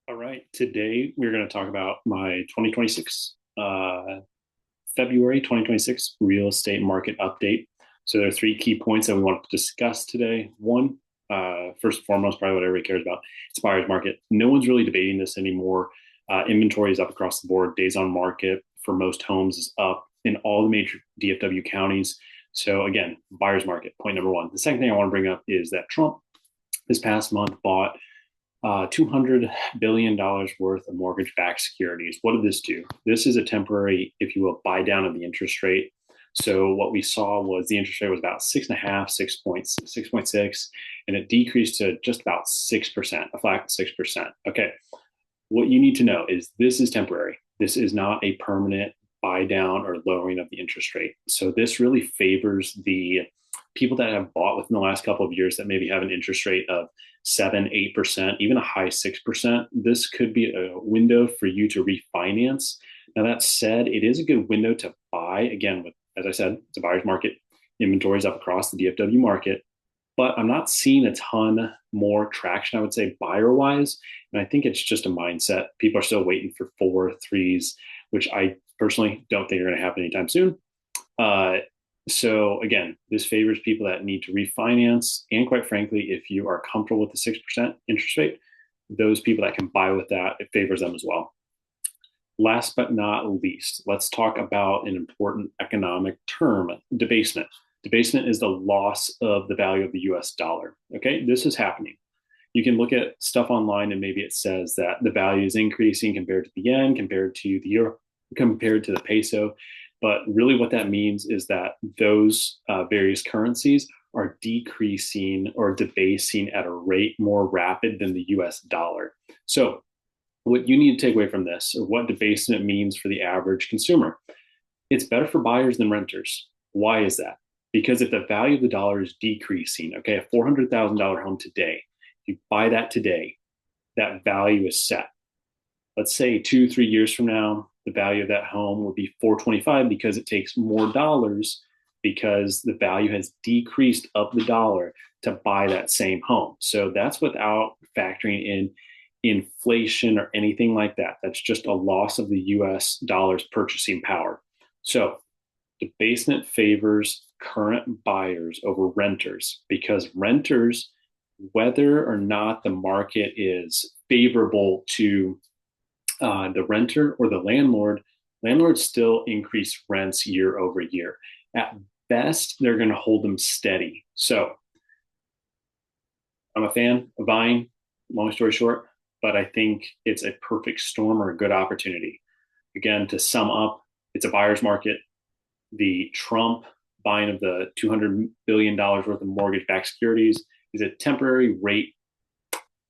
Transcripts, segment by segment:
All right. Today we're going to talk about my 2026, February 2026 real estate market update. So there are three key points that we want to discuss today. One, first and foremost, probably what everybody cares about, it's buyer's market. No one's really debating this anymore. Inventory is up across the board. Days on market for most homes is up in all the major DFW counties. So again, buyer's market, point number one. The second thing I want to bring up is that Trump this past month bought $200 billion worth of mortgage-backed securities. What did this do? This is a temporary, if you will, buy down of the interest rate. So what we saw was the interest rate was about 6.5, 6.6, and it decreased to just about 6%, a flat 6%. Okay. What you need to know is this is temporary. This is not a permanent buy down or lowering of the interest rate. So this really favors the people that have bought within the last couple of years that maybe have an interest rate of 7, 8%, even a high 6%. This could be a window for you to refinance. Now, that said, it is a good window to buy. Again, with, as I said, it's a buyer's market. Inventory is up across the DFW market, but I'm not seeing a ton more traction, I would say, buyer wise. And I think it's just a mindset. People are still waiting for 4, 3s, which I personally don't think are going to happen anytime soon. So again, this favors people that need to refinance. And quite frankly, if you are comfortable with the 6% interest rate, those people that can buy with that, it favors them as well. Last but not least, let's talk about an important economic term, debasement. Debasement is the loss of the value of the US dollar. Okay, this is happening. You can look at stuff online and maybe it says that the value is increasing compared to the yen, compared to the euro, compared to the peso. But really what that means is that those various currencies are decreasing or debasing at a rate more rapid than the US dollar. So what you need to take away from this, or what debasement means for the average consumer, it's better for buyers than renters. Why is that? Because if the value of the dollar is decreasing, okay, a $400,000 home today, you buy that today, that value is set. Let's say 2, 3 years from now, the value of that home would be 425 because it takes more dollars because the value has decreased of the dollar to buy that same home. So that's without factoring in inflation or anything like that. That's just a loss of the US dollar's purchasing power. So debasement favors current buyers over renters because renters, whether or not the market is favorable to the renter or the landlord, landlords still increase rents year over year. At best, they're going to hold them steady. So I'm a fan of buying, long story short, but I think it's a perfect storm or a good opportunity. Again, to sum up, it's a buyer's market. The Trump buying of the $200 billion worth of mortgage-backed securities is a temporary rate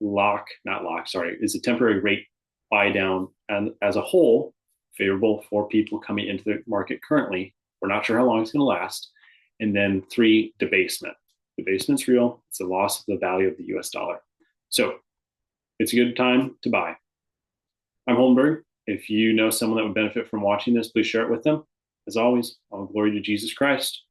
is a temporary rate buy down, and as a whole, favorable for people coming into the market currently. We're not sure how long it's going to last. And then 3, debasement. Debasement's real. It's the loss of the value of the US dollar. So it's a good time to buy. I'm Holdenberg. If you know someone that would benefit from watching this, please share it with them. As always, all glory to Jesus Christ.